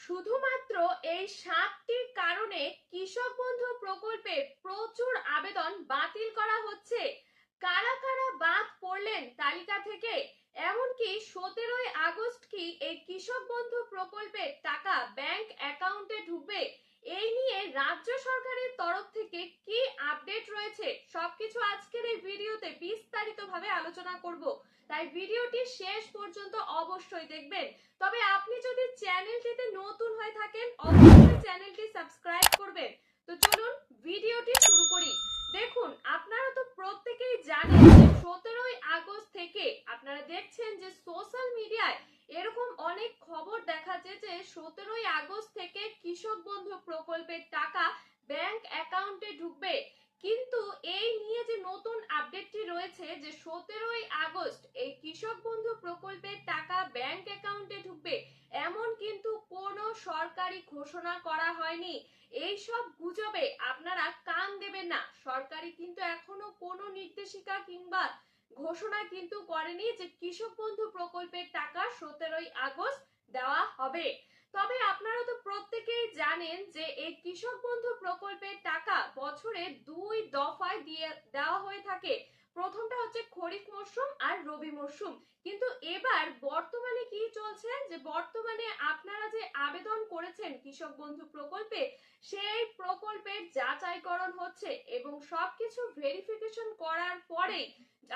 শুধুমাত্র এই 7টি কারণে কৃষক বন্ধু প্রকল্পে প্রচুর আবেদন বাতিল করা হচ্ছে। কারা কারা বাদ পড়লেন তালিকা থেকে? এমনকি 17ই আগস্ট কি এই কৃষক বন্ধু প্রকল্পের টাকা ব্যাংক অ্যাকাউন্টে ঢুকবে? এই নিয়ে রাজ্য সরকারের তরফ থেকে কি আপডেট রয়েছে সবকিছু আজকের এই ভিডিওতে বিস্তারিতভাবে আলোচনা করব, তাই ভিডিওটি শেষ পর্যন্ত অবশ্যই দেখবেন। তবে আপনি যদি চ্যানেলটিতে নতুন হয়ে থাকেন অবশ্যই চ্যানেলটি সাবস্ক্রাইব করবেন। তো চলুন ভিডিওটি শুরু করি। দেখুন, আপনারা তো প্রত্যেকেই জানেন যে 17ই আগস্ট থেকে আপনারা দেখছেন যে সোশ্যাল মিডিয়ায় এরকম অনেক খবর দেখাচ্ছে যে 17ই আগস্ট থেকে কৃষক বন্ধু প্রকল্পের টাকা ব্যাংক অ্যাকাউন্টে ঢুকবে। কিন্তু এই নিয়ে যে নতুন আপডেটটি রয়েছে যে 17ই আগস্ট এই কৃষক বন্ধু প্রকল্পের টাকা ব্যাংক অ্যাকাউন্টে ঢুকবে, এমন কিন্তু কোনো সরকারি ঘোষণা করা হয়নি। এই সব গুজবে আপনারা কান দেবেন না। সরকারি কিন্তু এখনো কোনো নির্দেশিকা কিংবা ঘোষণা কিন্তু করেনি যে কৃষক বন্ধু প্রকল্পের টাকা 17ই আগস্ট দেওয়া হবে। তবে আপনারা তো প্রত্যেকেই জানেন যে এই কৃষক বন্ধু প্রকল্পের টাকা বছরে 2 দফায় দিয়ে দেওয়া হয়ে থাকে। প্রথমটা হচ্ছে খরিফ মরশুম আর রবি মরশুম। কিন্তু এবার বর্তমানে কি চলছে যে বর্তমানে আপনারা যে আবেদন করেছেন কৃষক বন্ধু প্রকল্পে, সেই প্রকল্পের যাচাইকরণ হচ্ছে এবং সবকিছু ভেরিফিকেশন করার পরে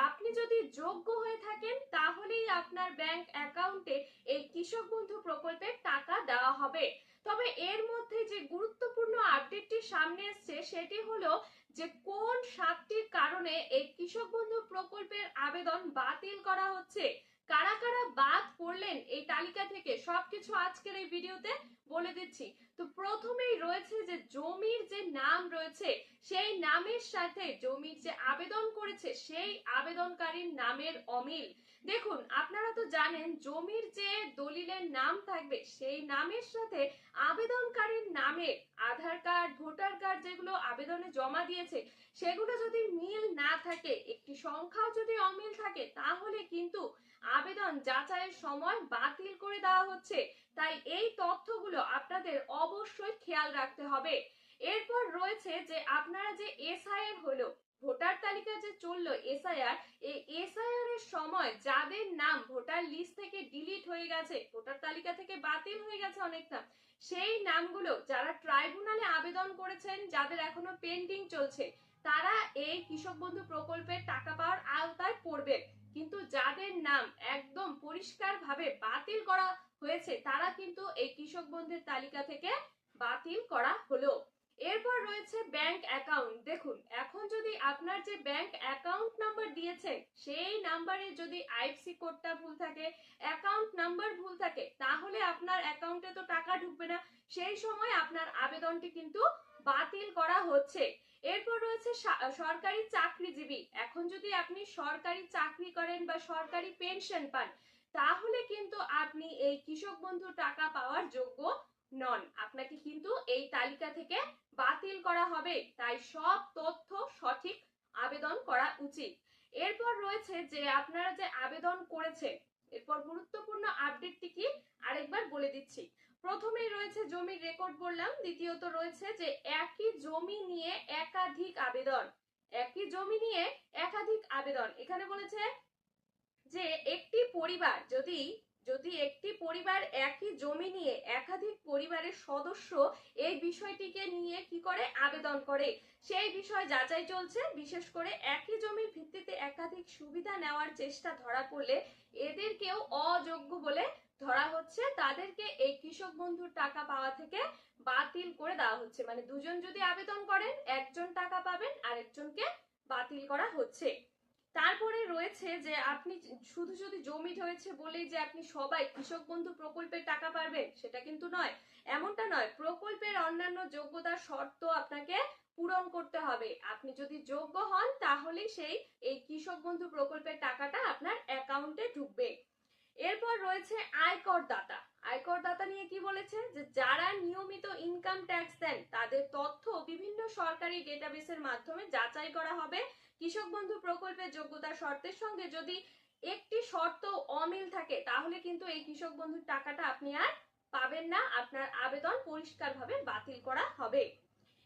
আপনি যদি যোগ্য হয়ে থাকেন তাহলেই আপনার ব্যাংক অ্যাকাউন্টে এই কৃষক বন্ধু প্রকল্পের টাকা দেওয়া হবে। তবে এর মধ্যে যে গুরুত্বপূর্ণ আপডেটটি সামনে এসছে সেটি হলো যে কোন 7টি কারণে এই কৃষক বন্ধু প্রকল্পের আবেদন বাতিল করা হচ্ছে। কারা কারা বাদ পড়লেন এই তালিকা থেকে সবকিছু আজকের এই ভিডিওতে বলে দিচ্ছি। তো প্রথমেই রয়েছে যে জমির যে নাম রয়েছে সেই নামের সাথে জমির যে আবেদন করেছে সেই আবেদনকারীর নামের অমিল। দেখুন, আপনারা তো জানেন জমির যে দলিলের নাম থাকবে সেই নামের সাথে আবেদনকারীর নামের আধার কার্ড, ভোটার কার্ড যেগুলো আবেদনে জমা দিয়েছে সেগুলো যদি মিল না থাকে, একটি সংখ্যাও যদি অমিল থাকে, তাহলে কিন্তু আবেদন যাচাইয়ের সময় বাতিল করে দেওয়া হচ্ছে। তাই এই তথ্যগুলো আপনাদের অবশ্যই খেয়াল রাখতে হবে। এরপর রয়েছে যে আপনারা যে এসআইআর হলো, ভোটার তালিকা যে চললো এসআইআর, এই এসআইআর এর সময় যাদের নাম ভোটার লিস্ট থেকে ডিলিট হয়ে গেছে, ভোটার তালিকা থেকে বাতিল হয়ে গেছে অনেকটা, সেই নামগুলো যারা ট্রাইব্যুনালে আবেদন করেছেন, যাদের এখনো পেন্ডিং চলছে, তারা এই কৃষক বন্ধু প্রকল্পের টাকা পাওয়ার আওতায় পড়বে। কিন্তু যাদের নাম একদম পরিষ্কার ভাবে বাতিল করা হয়েছে তারা কিন্তু এই কৃষক বন্ধুর তালিকা থেকে বাতিল করা হলো। এরপর রয়েছে ব্যাংক অ্যাকাউন্ট। দেখুন, এখন যদি আপনার যে ব্যাংক অ্যাকাউন্ট নাম্বার দিয়েছেন সেই নাম্বারে যদি আইএফসি কোডটা ভুল থাকে, অ্যাকাউন্ট নাম্বার ভুল থাকে, তাহলে আপনার অ্যাকাউন্টে তো টাকা ঢুকবে না, সেই সময় আপনার আবেদনটি কিন্তু বাতিল করা হচ্ছে। এরপর রয়েছে সরকারি চাকরিজীবী। এখন যদি আপনি সরকারি চাকরি করেন বা সরকারি পেনশন পান, তাহলে কিন্তু আপনি এই কৃষক বন্ধু টাকা পাওয়ার যোগ্য নন, আপনাকে কিন্তু এই তালিকা থেকে বাতিল করা হবে। তাই সব তথ্য সঠিক আবেদন করা উচিত। এরপর রয়েছে যে আপনারা যে আবেদন করেছেন, এরপর গুরুত্বপূর্ণ আপডেটটি কি আরেকবার বলে দিচ্ছি। প্রথমেই রয়েছে জমির রেকর্ড বললাম, দ্বিতীয়ত রয়েছে যে একই জমি নিয়ে একাধিক আবেদন। একই জমি নিয়ে একাধিক আবেদন, এখানে বলেছে যে একটি পরিবার যদি একটি পরিবার একই জমি নিয়ে একাধিক পরিবারের সদস্য এই বিষয়টিকে নিয়ে কি করে আবেদন করে, সেই বিষয় যাচাই চলছে। বিশেষ করে একই জমির ভিত্তিতে একাধিক সুবিধা নেওয়ার চেষ্টা ধরা পড়লে এদেরকেও অযোগ্য বলে ধরা হচ্ছে, তাদেরকে এই কৃষক বন্ধুর টাকা পাওয়া থেকে বাতিল করে দেওয়া হচ্ছে। মানে দুজন যদি আবেদন করেন একজন টাকা পাবেন, আরেকজনকে বাতিল করা হচ্ছে। তারপরে রয়েছে যে আপনি শুধু যদি জমি হয়েছে বলেই যে আপনি সবাই কৃষক বন্ধু প্রকল্পের টাকা পাবেন সেটা কিন্তু নয়, এমনটা নয়। প্রকল্পের অন্যান্য যোগ্যতার শর্ত আপনাকে পূরণ করতে হবে। আপনি যদি যোগ্য হন তাহলেই এই কৃষক বন্ধু প্রকল্পের টাকাটা আপনার অ্যাকাউন্টে ঢুকবে। এরপর রয়েছে আয়কর দাতা। আয়কর দাতা নিয়ে কি বলেছে যে যারা নিয়মিত ইনকাম ট্যাক্স দেন তাদের তথ্য বিভিন্ন সরকারি ডেটাবেসের মাধ্যমে যাচাই করা হবে। কৃষক বন্ধু প্রকল্পের যোগ্যতা শর্তের সঙ্গে যদি একটি শর্ত অমিল থাকে তাহলে কিন্তু এই কৃষক বন্ধুর টাকাটা আপনি আর পাবেন না, আপনার আবেদন পরিষ্কারভাবে বাতিল করা হবে।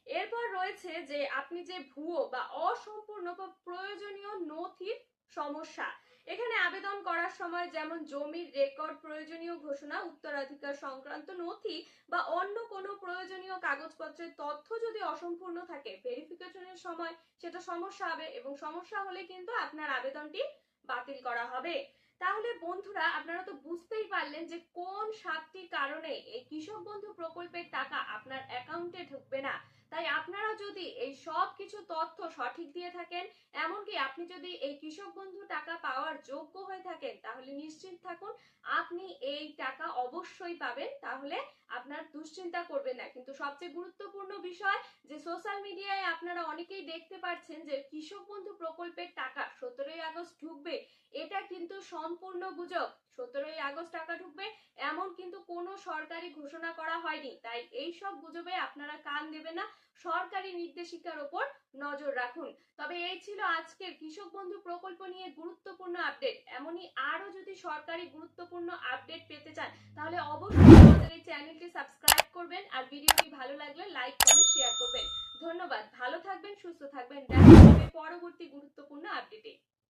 এরপর রয়েছে যে আপনি যে ভুয়ো বা অসম্পূর্ণ বা প্রয়োজনীয় নথির সমস্যা। এখানে আবেদন করার সময় যেমন জমির রেকর্ড, প্রয়োজনীয় ঘোষণা, উত্তরাধিকার সংক্রান্ত নথি বা অন্য কোনো প্রয়োজনীয় কাগজপত্রের তথ্য যদি অসম্পূর্ণ থাকে, ভেরিফিকেশনের সময় সেটা সমস্যা হবে এবং সমস্যা হলে কিন্তু আপনার আবেদনটি বাতিল করা হবে। তাহলে বন্ধুরা, আপনারা তো বুঝতেই পারলেন যে কোন 7টি কারণে এই কৃষক বন্ধু প্রকল্পের টাকা আপনার অ্যাকাউন্টে ঢুকবে না। তাই আপনারা যদি এই সব কিছু তথ্য সঠিক দিয়ে থাকেন, এমনকি আপনি যদি এই কৃষক বন্ধু টাকা পাওয়ার যোগ্য হয়ে থাকেন, তাহলে নিশ্চিত থাকুন আপনি এই টাকা অবশ্যই পাবেন। তাহলে আপনার দুশ্চিন্তা করবেন না। কিন্তু সবচেয়ে গুরুত্বপূর্ণ বিষয় যে সোশ্যাল মিডিয়ায় আপনারা অনেকেই দেখতে পাচ্ছেন যে কৃষক বন্ধু প্রকল্পের টাকা 17ই আগস্ট ঢুকবে, এটা কিন্তু সম্পূর্ণ গুজব। 17ই আগস্ট টাকা ঢুকবে এমন কিন্তু কোনো সরকারি ঘোষণা করা হয়নি। তাই এই সব গুজবে আপনারা কান দেবেন না, সরকারি নির্দেশিকার উপর নজর রাখুন। তবে এই ছিল আজকের কৃষক বন্ধু প্রকল্প নিয়ে গুরুত্বপূর্ণ আপডেট। এমনই আরো যদি সরকারি গুরুত্বপূর্ণ আপডেট পেতে চান, তাহলে অবশ্যই আমাদের এই চ্যানেলটি সাবস্ক্রাইব করবেন আর ভিডিওটি ভালো লাগলে লাইক, কমেন্ট, শেয়ার করবেন। ধন্যবাদ। ভালো থাকবেন, সুস্থ থাকবেন। দেখা হবে